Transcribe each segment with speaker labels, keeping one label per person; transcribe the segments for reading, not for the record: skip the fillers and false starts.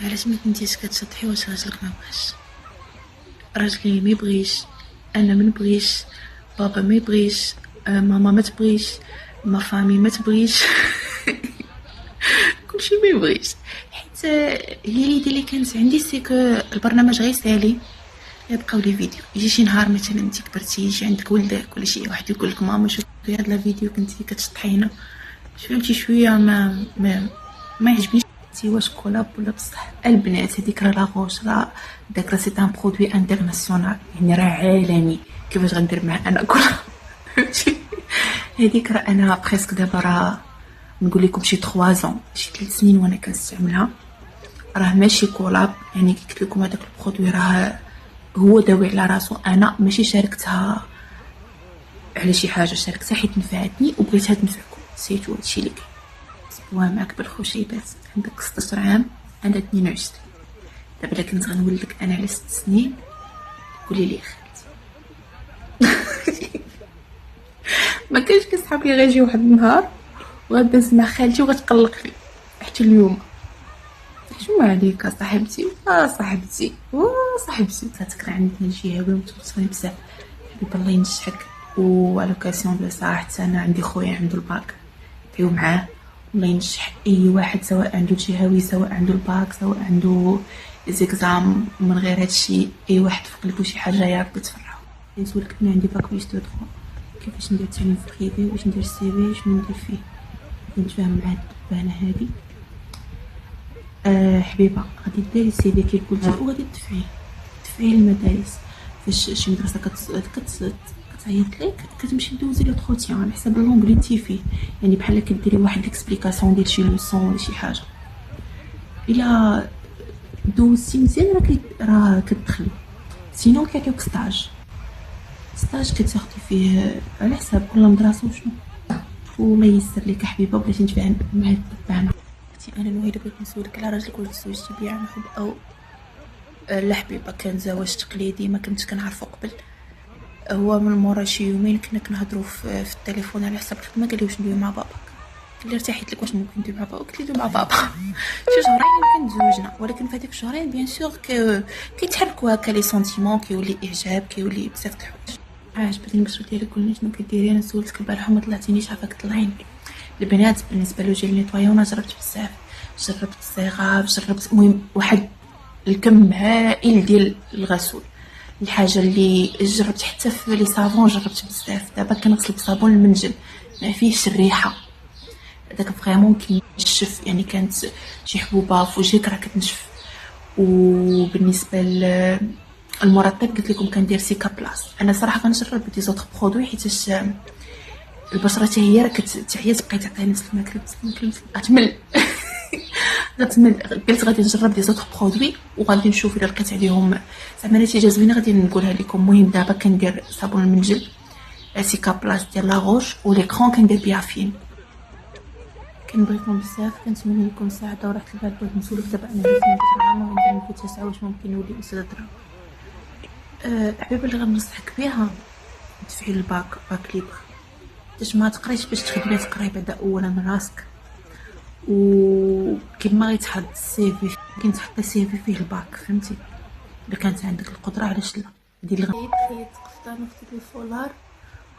Speaker 1: علاش ما كنتيش كتشطحي واش راجلك ما بغاش؟ راجلي ما يبغيش، انا ما نبغيش، بابا ما يبغيش، ماما ما تبغيش، ما فامي ما تبغيش. كلشي ما يبغيش. حيت هي ليدي اللي كانت عندي سي كو البرنامج غيسالي، يبقاو لي فيديو. يجي شي نهار مثلا انت كبرتي، يجي عندك ولدك ولا شي واحد يقول لك ماما شوفي هاد لا فيديو كنتي كتشطحينا، فهمتي شويه ما يعجبنيش. تي واش كولاب ولا بصح البنات هذيك راه لاغوش، راه داك راه سي ان برودوي انترناسيونال، يعني راه عالمي. كيفاش غندير معاه انا كولاب؟ فهمتي هذيك راه انا بريسك دابا راه نقول لكم شي 3 ans شي 3 سنين وانا كنستعملها. راه ماشي كولاب، يعني كي قلت لكم هذاك البرودوي راه هو داوي على راسو، انا ماشي شاركتها على شي حاجه، شاركتها حيت نفعتني وبغيتها تنفعكم، سيتو هادشي اللي كاين. سوا معاك بالخشيبات، عندك 16 عام، انا 22. دابا الا كنت غنولدك انا على 6 سنين قولي لي خالتي. ما كاينش كيصحاب لي غيجي واحد النهار وغدوز مع خالتي وغتقلق فيه حتى اليوم. حشومة عليك صاحبتي، صاحبتي صاحبتي. كتكره عندنا الجهوي ومتوسطين بزاف. حبيبي الله ينجحك. و لوكاسيون دو سا حتى انا عندي خويا عنده الباك، بيو معاه الله ينجح اي واحد، سواء عنده الجهوي سواء عنده الباك سواء عنده زيكزام. من غير هادشي اي واحد في قلبو شي حاجه يا ربي تفرحو. نسولك انا عندي باك بليس دو 3، كيفاش ندير التعليم في بريفي، واش ندير السي في، شنو ندير فيه؟ نتفاهم مع هاد الدبانه هادي. حبيبه غادي ديري السي في كي قلتي وغادي تدفعي للمدارس. فاش شي مدرسه كتعيط لك كتمشي دوزي لوطروتيان على حساب اللونغ اللي انتي فيه، يعني بحال كديري واحد ليكسبليكاسيون ديال شي لوسون ولا شي حاجه. الا دوزتي مزيان راه كتدخلي، سينو كيعطيوك ستاج كتاخدي فيه على حساب كل مدرسه وشنو. والله ييسر لك حبيبه، بغيتي نتفاهم مع الدبانه. اختي انا نويده بغيت نسولك على راجلك، واش تزوجتي بيه عن حب او لا؟ حبيبه كان زواج تقليدي، ما كنتش كنعرفو قبل. هو من مورا شي يومين كنا كنهضروا في التليفون على حساب الخدمه، قال لي واش ندوي مع باباك. قال لي ارتحيت لك واش ممكن ندوي مع بابا؟ قلت لي دوي مع بابا. شي شهرين يمكن تزوجنا، ولكن في هذيك الشهرين بيان سور كيتحركوا هكا لي سونتيمون، كيولي اعجاب، كيولي بزاف د الحوايج. عجبتني البشره ديالك، قولي شنو كديري. انا سولتك البارحه وما طلعتينيش، عافاك طلعيني. البنات بالنسبه لو جيل نيطوايون انا جربت بزاف، جربت الصيغه، جربت المهم واحد الكم هائل ديال الغسول. الحاجه اللي جربت حتى في لي صابون جربت بزاف. دابا كنغسل بصابون المنجل ما فيهش الريحه، داك فريمون كينشف، يعني كانت شي حبوبه في وجهك راه كتنشف. وبالنسبه المرطب قلت لكم كندير سيكا بلاس. انا صراحه كنجرب دي زوطخ برودوي حيتاش البشره حتى هي راه كتعيا تبقاي تعطيها نفس الماكله غتمل. غتمل. قلت غادي نجرب دي زوطخ برودوي وغادي نشوف الا لقيت عليهم زعما نتيجه زوينه غادي نقولها لكم. المهم دابا كندير صابون المنجل، سيكا بلاس ديال لاغوش، وليكرون كندير بيافين. كنبغيكم بزاف، كنتمنى لكم سعاده وراحه البال. بغيت نسولك دابا انا عندي 18 عام وعندي في 9، واش ممكن نولي استاذه درا؟ حبيبه اللي غنصحك بها تدفعي باك ليبر، باش ما تقريش، باش تخدمي تقراي بعدا اولا من راسك. وكما غيتحط السي في كاين تحط السي في فيه الباك، فهمتي؟ الا كانت عندك القدره علاش لا. هادي اللي خيط قفطان وخديت الفولار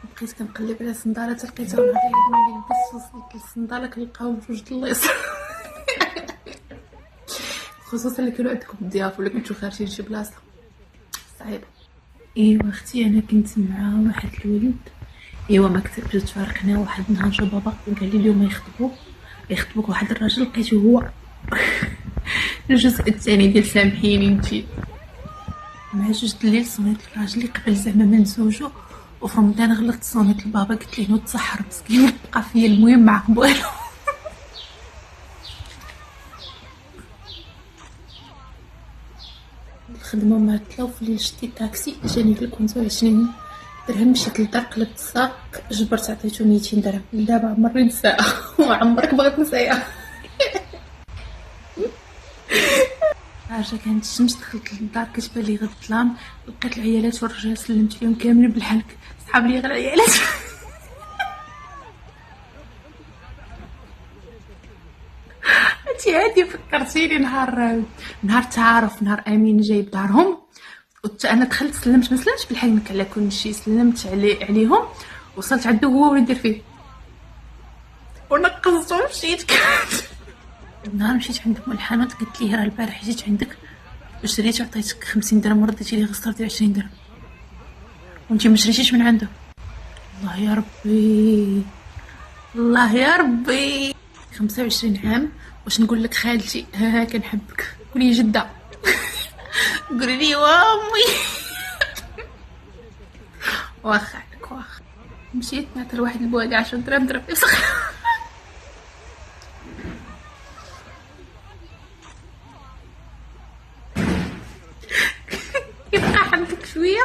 Speaker 1: وبقيت كنقلب على صندالات لقيتها نهار اللي لبست وصلت للصنداله كنلقاهم في وجد الليص. خصوصا اللي كانوا عندكم الضياف ولا كنتو خارجين شي بلاصه صعيبه. ايوا اختي انا كنت مع واحد الولد، ايوا ما كتبش تفارقنا. واحد النهار جا بابا قال لي اليوم يخطبوك واحد الراجل، لقيته هو. الجزء الثاني ديال سامحيني نجي مع جوج الليل. صونيت الراجل اللي قبل زعما ما نزوجو، وفي رمضان غلطت صونيت لبابا قلت ليه نوض تسحر مسكين بقى فيا. المهم ما عقب والو. الخدمه معطله، وفي الليل شديت الطاكسي جاني في الكونتو 20 درهم. مشيت للدار قلبت الساق جبرت عطيتو 200 درهم. دابا عمرني نساها. وعمرك بغيت نساها. حاجه كانت الشمس، دخلت للدار كتبان لي غير الظلام، لقيت العيالات والرجال سلمت لهم كاملين بالحنك، صحاب لي غير العيالات. هادشي عادي عادي فكرتيني نهار تعارف، نهار امين جايب دارهم، انا دخلت سلمت، ما سلمتش بالحق على كل شيء، سلمت عليهم، وصلت عنده هو وندير فيه ونقصته ومشيت. نهار مشيت عند ام الحانوت قلت لي راه البارح جيت عندك وشريت وعطيتك 50 درهم ورديتي لي خسرتي 20 درهم وانتي ما شريتيش من عنده. الله يا ربي، الله يا ربي. 25 عام واش نقول لك خالتي، ها كنحبك، قولي جده. قولي لي وامي. واخا عليك واخا. مشيت نعطي لواحد البوادي 10 درهم ضرب يفسخ. كيبقى عندك شويه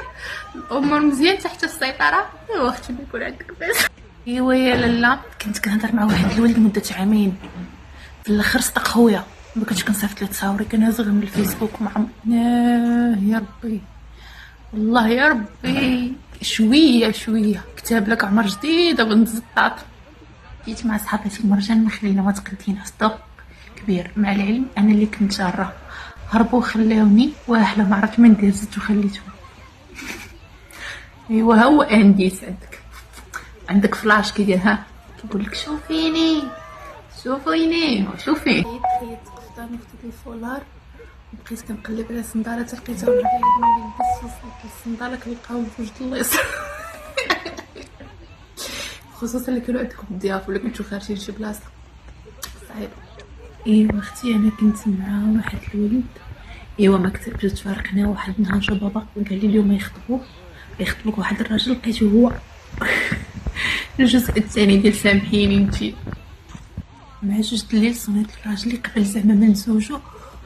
Speaker 1: الامور مزيان تحت السيطره، ايوا اختي بيكون عندك بس. ايوا يا لالا، كنت كنهضر مع واحد الولد مده عامين، في الاخر صدق خويا، ما كنتش كنصيفط ليه تصاوري، كنهز غير من الفيسبوك مع يا ربي، والله يا ربي. شويه شويه كتاب لك عمر جديده بنت الزطاط. جيت مع صحاباتي المرجان ما خلينا ما تقدينا صدق كبير، مع العلم انا اللي كنت جاره، هربوا خلاوني واهله ما عرفت من ندير، زدت وخليتهم. ايوا هو انديس عندك فلاش كيدير ها كيقول لك شوفيني شوفيني شوفي. خيط قفطان وخديت الفولار وبقيت كنقلب على صندالات لقيتهم على يدي نلبس، وصلت للصنداله كنلقاهم في وجد الليص. خصوصا اللي كانوا عندكم الضياف ولا كنتو خارجين شي بلاصه صعيب. ايوا اختي انا كنت مع واحد الولد، ايوا ما كتبش تفارقنا، واحد النهار جا بابا قال لي اليوم يخطبوك واحد الراجل، لقيته هو. الجزء الثاني ديال سامحيني انتي. مع جوج الليل صونيت الراجل اللي قبل زعما ما نزوجو،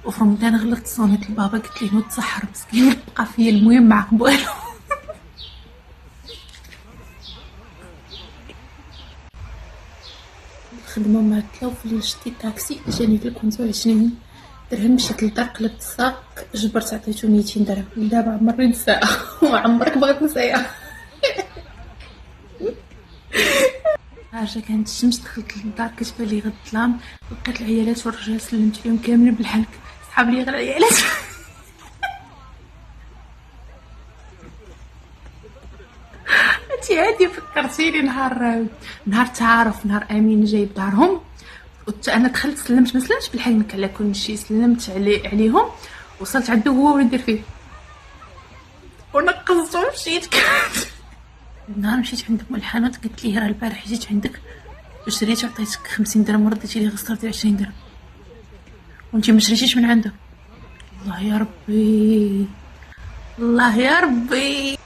Speaker 1: وفي رمضان غلطت صونيت لبابا قلت ليه نوض تسحر مسكين بقى فيا، المهم مع قبالو. الخدمه معطله، وفي الليل شديت طاكسي جاني في 25 درهم، مشيت للدار قلبت الساق جبرت عطيتو 200 درهم. دابا عمرني نساها وعمرك بغيت نساها. حاجه كانت الشمس، دخلت للدار كتبان لي غد الظلام، لقيت العيالات والرجال سلمت عليهم كاملين بالحنك، صحاب لي غير العيالات. انتي عادي فكرتيني نهار تعارف، نهار امين جايب دارهم، انا دخلت سلمت، ما سلمتش بالحق على كل شيء، سلمت عليهم، وصلت عنده هو وندير فيه ونقصته ومشيت. نهار مشيت عند ام الحانوت قلت لي راه البارح جيت عندك وشريت وعطيتك 50 درهم ورديتي لي خسرتي 20 درهم وانتي ما شريتيش من عنده. الله يا ربي، الله يا ربي.